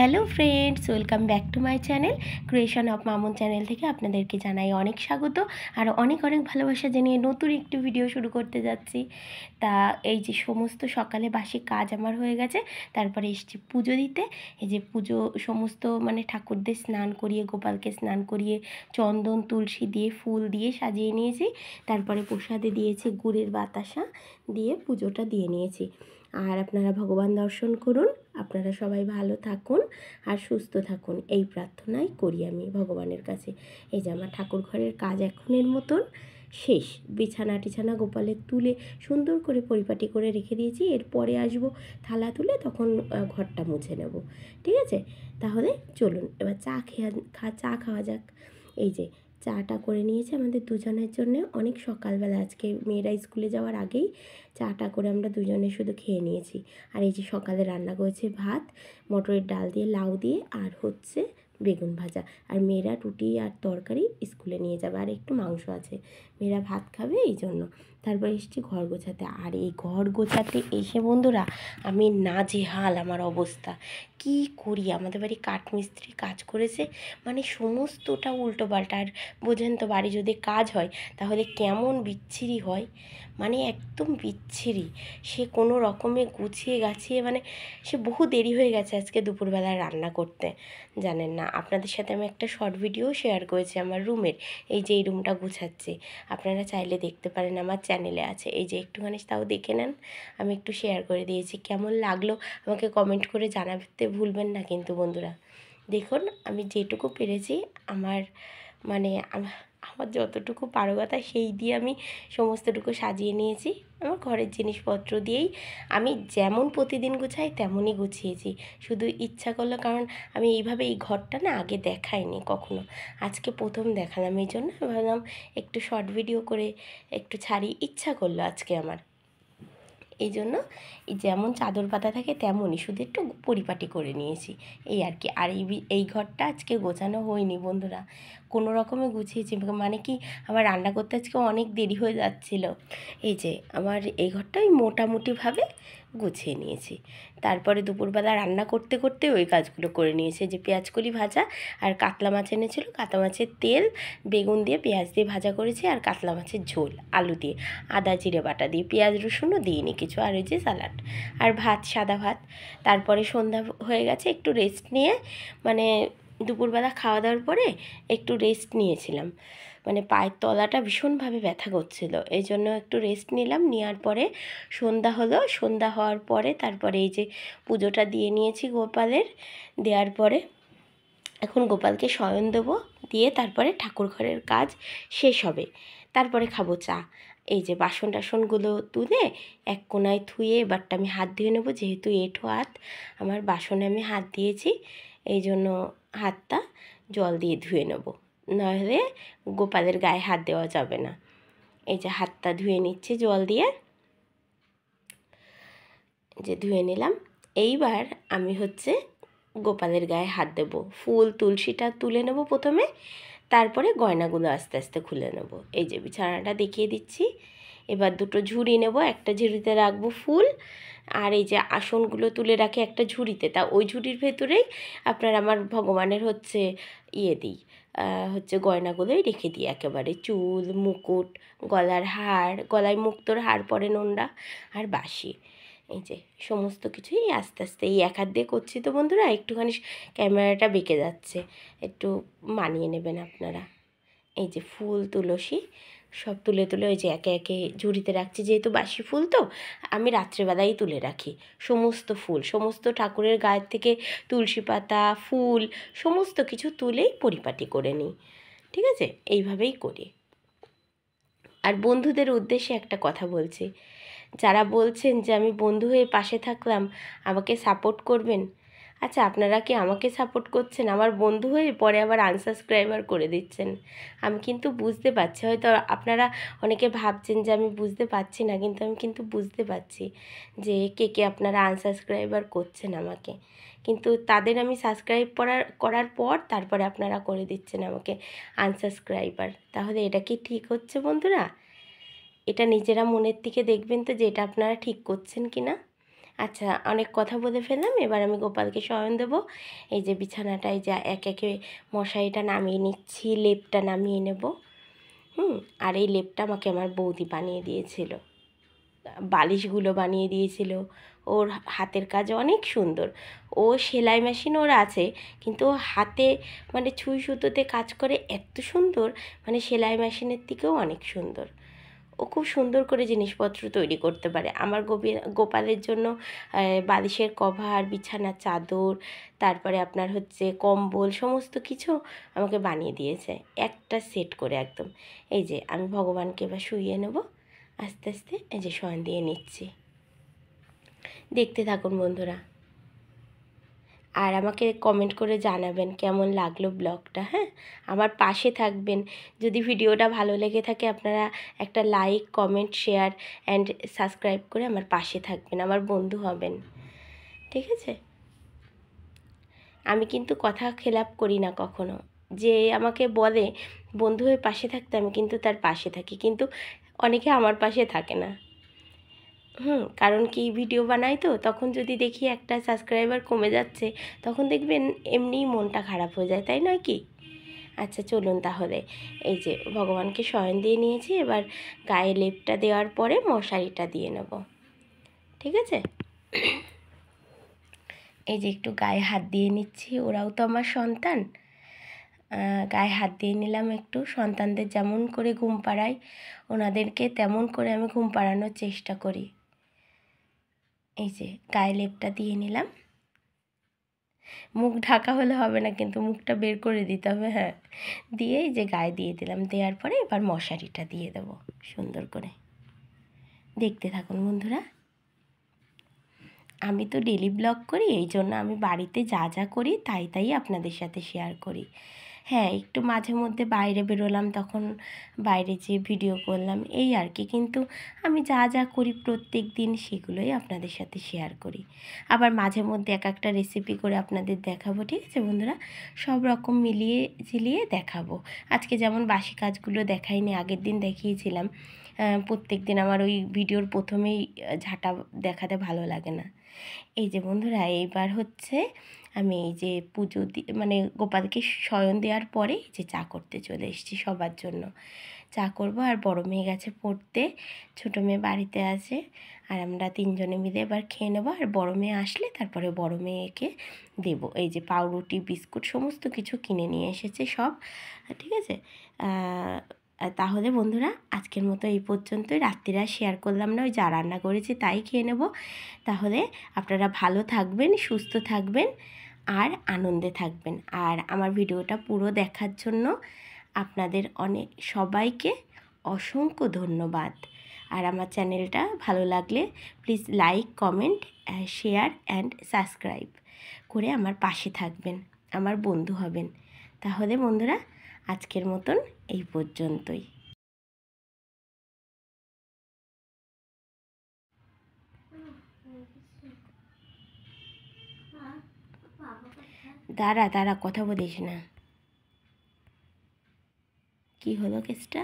Hello friends, welcome back to my channel creation of Mamun channel থেকে আপনাদেরকে জানাই অনেক স্বাগত আর অনেক অনেক ভালোবাসা জানিয়ে নতুন একটি ভিডিও শুরু করতে যাচ্ছি। তা এই যে সমস্ত সকালে বাসি কাজ আমার হয়ে গেছে, তারপরে এসেছি পুজো দিতে। এই যে পুজো সমস্ত ঠাকুরদের স্নান করিয়ে, গোপালকে স্নান করিয়ে চন্দন তুলসী দিয়ে ফুল দিয়ে সাজিয়ে নিয়েছি। তারপরে প্রসাদে দিয়েছি গুড়ের বাতাসা দিয়ে পুজোটা দিয়ে নিয়েছি। আর আপনারা ভগবান দর্শন করুন, আপনারা সবাই ভালো থাকুন আর সুস্থ থাকুন, এই প্রার্থনাই করি আমি ভগবানের কাছে। এই যে আমার ঠাকুর ঘরের কাজ এখনের মতন শেষ। বিছানা টিছানা গোপালের তুলে সুন্দর করে পরিপাটি করে রেখে দিয়েছি। এরপরে আসবো থালা তুলে, তখন ঘরটা মুছে নেব। ঠিক আছে, তাহলে চলুন এবার চা খাওয়া যাক। এই যে চাটা করে নিয়েছি আমাদের দুজনের জন্য, অনেক সকালবেলা, আজকে মেয়েরা স্কুলে যাওয়ার আগেই চাটা করে আমরা দুজনে শুধু খেয়ে নিয়েছি। আর এই যে সকালে রান্না করেছে ভাত, মটরের ডাল দিয়ে, লাউ দিয়ে, আর হচ্ছে বেগুন ভাজা। আর মেয়েরা রুটি আর তরকারি স্কুলে নিয়ে যাবে, আর একটু মাংস আছে, মেয়েরা ভাত খাবে এই জন্য। তারপর এসেছি ঘর গোছাতে। আর এই ঘর গোছাতে এসে বন্ধুরা আমি নাজেহাল আমার অবস্থা। কি করি, আমাদের বাড়ি কাঠমিস্ত্রি কাজ করেছে, সমস্তটা উল্টো পাল্টা। আর বোঝেন তো, বাড়ি যদি কাজ হয় তাহলে কেমন বিচ্ছিরি হয়, একদম বিচ্ছিরি। সে কোনো রকমে গুছিয়ে গাছিয়ে সে বহু দেরি হয়ে গেছে আজকে দুপুরবেলা রান্না করতে। জানেন না, আপনাদের সাথে আমি একটা শর্ট ভিডিও শেয়ার করেছি আমার রুমের। এই যে এই রুমটা গুছাচ্ছি, আপনারা চাইলে দেখতে পারেন, আমার চ্যানেলে আছে। এই যে একটুখানি তাও দেখে নেন, আমি একটু শেয়ার করে দিয়েছি। কেমন লাগলো আমাকে কমেন্ট করে জানাতে ভুলবেন না কিন্তু বন্ধুরা। দেখুন আমি যেটুকু পেরেছি, আমার আমার যতটুকু পারগতা সেই দিয়ে আমি সমস্তটুকু সাজিয়ে নিয়েছি। আমার ঘরের জিনিসপত্র দিয়েই আমি যেমন প্রতিদিন গুছাই তেমনই গুছিয়েছি। শুধু ইচ্ছা করলো, কারণ আমি এইভাবে এই ঘরটা না আগে দেখাইনি কখনো, আজকে প্রথম দেখালাম। এই জন্য ভাবলাম একটু শর্ট ভিডিও করে একটু ছাড়ি, ইচ্ছা করলো আজকে আমার। এই জন্য যেমন চাদর পাতা থাকে তেমনই, শুধু একটু পরিপাটি করে নিয়েছি, এই আর কি। আর এই ঘরটা আজকে গোছানো হয়নি বন্ধুরা, কোনো রকমে গুছিয়েছি। আমার রান্না করতে আজকে অনেক দেরি হয়ে যাচ্ছিল। এই যে আমার এই ঘরটা ওই মোটামুটিভাবে গুছিয়ে নিয়েছি। তারপরে দুপুরবেলা রান্না করতে করতে ওই কাজগুলো করে নিয়েছে। যে পেঁয়াজকলি ভাজা আর কাতলা মাছ এনেছিল, কাতলা মাছের তেল বেগুন দিয়ে পেঁয়াজ দিয়ে ভাজা করেছি, আর কাতলা মাছের ঝোল আলু দিয়ে, আদা জিরে বাটা দিয়ে, পেঁয়াজ রসুনও দিইনি কিছু, আর ওই যে স্যালাড আর ভাত, সাদা ভাত। তারপরে সন্ধ্যা হয়ে গেছে, একটু রেস্ট নিয়ে দুপুরবেলা খাওয়া দাওয়ার পরে একটু রেস্ট নিয়েছিলাম। পায়ের তলাটা ভীষণভাবে ব্যথা করছিল, এই জন্য একটু রেস্ট নিলাম। নেওয়ার পরে সন্ধ্যা হলো, সন্ধ্যা হওয়ার পরে তারপরে এই যে পুজোটা দিয়ে নিয়েছি গোপালের। দেওয়ার পরে এখন গোপালকে শয়ন দেবো, দিয়ে তারপরে ঠাকুর ঘরের কাজ শেষ হবে। তারপরে খাবো চা। এই যে বাসন টাসনগুলো তুলে এক কোনায় থুয়ে এবারটা আমি হাত ধুয়ে নেবো, যেহেতু এঁঠো হাত আমার, বাসনে আমি হাত দিয়েছি, এই জন্য হাতটা জল দিয়ে ধুয়ে নেব, নাহলে গোপালের গায়ে হাত দেওয়া যাবে না। এই যে হাতটা ধুয়ে নিচ্ছি জল দিয়ে, যে ধুয়ে নিলাম। এইবার আমি গোপালের গায়ে হাত দেব, ফুল তুলসীটা তুলে নেব প্রথমে, তারপরে গয়নাগুলো আস্তে আস্তে খুলে নেব। এই যে বিছানাটা দেখিয়ে দিচ্ছি। এবার দুটো ঝুড়ি নেব, একটা ঝুড়িতে রাখবো ফুল, আর এই যে আসনগুলো তুলে রাখি একটা ঝুড়িতে, তা ওই ঝুড়ির ভেতরেই আপনার আমার ভগবানের দিই, গয়নাগুলোই রেখে দিই একেবারে, চুল, মুকুট, গলার হার, গলায় মুক্তোর হার পরে নোনরা, আর বাঁশি। এই যে সমস্ত কিছুই আস্তে আস্তে এই এক হাত দিয়ে করছি তো বন্ধুরা, একটুখানি ক্যামেরাটা বেঁকে যাচ্ছে, একটু মানিয়ে নেবেন আপনারা। এই যে ফুল তুলসী সব তুলে তুলে ওই যে একে একে ঝুড়িতে রাখছি, যেহেতু বাসি ফুল তো আমি রাত্রেবেলাই তুলে রাখি। সমস্ত ফুল, সমস্ত ঠাকুরের গায়ের থেকে তুলসী পাতা, ফুল, সমস্ত কিছু তুলেই পরিপাটি করে নিই। ঠিক আছে, এইভাবেই করি। আর বন্ধুদের উদ্দেশ্যে একটা কথা বলছি, যারা বলছেন যে আমি বন্ধু হয়ে পাশে থাকলাম, আমাকে সাপোর্ট করবেন। আচ্ছা, আপনারা কি আমাকে সাপোর্ট করছেন, আমার বন্ধু হয়ে পরে আবার আনসাবস্ক্রাইবার করে দিচ্ছেন? আমি কিন্তু বুঝতে পারছি, হয়তো আপনারা অনেকে ভাবছেন যে আমি বুঝতে পারছি না, কিন্তু আমি কিন্তু বুঝতে পারছি যে কে কে আপনারা আনসাবস্ক্রাইবার করছেন আমাকে। কিন্তু তাদের আমি সাবস্ক্রাইব করার পর তারপরে আপনারা করে দিচ্ছেন আমাকে আনসাবস্ক্রাইবার। তাহলে এটা কি ঠিক হচ্ছে বন্ধুরা? এটা নিজেরা মনের থেকে দেখবেন তো যে এটা আপনারা ঠিক করছেন কি না। আচ্ছা, অনেক কথা বলে ফেললাম, এবার আমি গোপালকে শয়ন দেবো। এই যে বিছানাটায় যা এক একে মশারিটা নামিয়ে নিচ্ছি, লেপটা নামিয়ে নেব। আর এই লেপটা আমাকে আমার বৌদি বানিয়ে দিয়েছিল, বালিশগুলো বানিয়ে দিয়েছিল। ওর হাতের কাজ অনেক সুন্দর। ও সেলাই মেশিন ওর আছে, কিন্তু ও হাতে মানে ছুঁই সুতোতে কাজ করে এত সুন্দর, মানে সেলাই মেশিনের থেকেও অনেক সুন্দর। ও খুব সুন্দর করে জিনিসপত্র তৈরি করতে পারে। আমার গোপালের জন্য বালিশের কভার, বিছানার চাদর, তারপরে আপনার হচ্ছে কম্বল, সমস্ত কিছু আমাকে বানিয়ে দিয়েছে একটা সেট করে একদম। এই যে আমি ভগবানকে এবার শুইয়ে নেব আস্তে আস্তে। এই যে শয়ন দিয়ে নিচ্ছি, দেখতে থাকুন বন্ধুরা। আর আমাকে কমেন্ট করে জানাবেন কেমন লাগলো ব্লগটা। হ্যাঁ, আমার পাশে থাকবেন। যদি ভিডিওটা ভালো লেগে থাকে আপনারা একটা like, comment, share and subscribe করে আমার পাশে থাকবেন, আমার বন্ধু হবেন, ঠিক আছে? আমি কিন্তু কথা খেলাপ করি না কখনো। যে আমাকে বলে বন্ধু হয়ে পাশে থাকতে, আমি কিন্তু তার পাশে থাকি, কিন্তু অনেকে আমার পাশে থাকে না। কারণ কি, ভিডিও বানাই তো, তখন যদি দেখি একটা সাবস্ক্রাইবার কমে যাচ্ছে, তখন দেখবেন এমনিই মনটা খারাপ হয়ে যায়, তাই নয় কি? আচ্ছা চলুন তাহলে। এই যে ভগবানকে শয়ন দিয়ে নিয়েছি, এবার গায়ে লেপটা দেওয়ার পরে মশারিটা দিয়ে নেব, ঠিক আছে? এই যে একটু গায়ে হাত দিয়ে নিচ্ছি, ওরাও তো আমার সন্তান। গায়ে হাত দিয়ে নিলাম একটু। সন্তানদের যেমন করে ঘুম পাড়াই, ওনাদেরকে তেমন করে আমি ঘুম পাড়ানোর চেষ্টা করি। এই যে গায়ে লেপটা দিয়ে নিলাম। মুখ ঢাকা হলে হবে না, কিন্তু মুখটা বের করে দিতে হবে। হ্যাঁ, দিয়ে এই যে গায়ে দিয়ে দিলাম। দেওয়ার পরে এবার মশারিটা দিয়ে দেবো সুন্দর করে। দেখতে থাকুন বন্ধুরা। আমি তো ডেলি ব্লগ করি, এই জন্য আমি বাড়িতে যা যা করি তাই তাই আপনাদের সাথে শেয়ার করি। হ্যাঁ, একটু মাঝে মধ্যে বাইরে বেরোলাম, তখন বাইরে যেয়ে ভিডিও করলাম, এই আর কি। কিন্তু আমি যা যা করি প্রত্যেক দিন সেগুলোই আপনাদের সাথে শেয়ার করি। আবার মাঝে মধ্যে এক একটা রেসিপি করে আপনাদের দেখাবো, ঠিক আছে বন্ধুরা? সব রকম মিলিয়ে ঝিলিয়ে দেখাবো। আজকে যেমন বাসি কাজগুলো দেখাইনি, আগের দিন দেখিয়েছিলাম। প্রত্যেক দিন আমার ওই ভিডিওর প্রথমেই ঝাঁটা দেখাতে ভালো লাগে না। এই যে বন্ধুরা, এইবার হচ্ছে আমি এই যে পুজো মানে গোপালকে শয়ন দেওয়ার পরে যে চা করতে চলে এসেছি সবার জন্য। চা করব, আর বড় মেয়ে গেছে পড়তে, ছোটো মেয়ে বাড়িতে আছে, আর আমরা তিনজনে মিলে এবার খেয়ে নেবো। আর বড় মেয়ে আসলে তারপরে বড় মেয়েকে দেবো। এই যে পাউরুটি, বিস্কুট সমস্ত কিছু কিনে নিয়ে এসেছে সব, ঠিক আছে? তাহলে বন্ধুরা আজকের মতো এই পর্যন্তই। রাত্রিরা শেয়ার করলাম না, ওই যা রান্না করেছি তাই খেয়ে নেব। তাহলে আপনারা ভালো থাকবেন, সুস্থ থাকবেন আর আনন্দে থাকবেন। আর আমার ভিডিওটা পুরো দেখার জন্য আপনাদের সবাইকে অসংখ্য ধন্যবাদ। আর আমার চ্যানেলটা ভালো লাগলে please like, comment, share and subscribe করে আমার পাশে থাকবেন, আমার বন্ধু হবেন। তাহলে বন্ধুরা আজকের মতন এই পর্যন্তই। দাঁড়া দাঁড়া, কথা বলিস না। কি হলো কেসটা?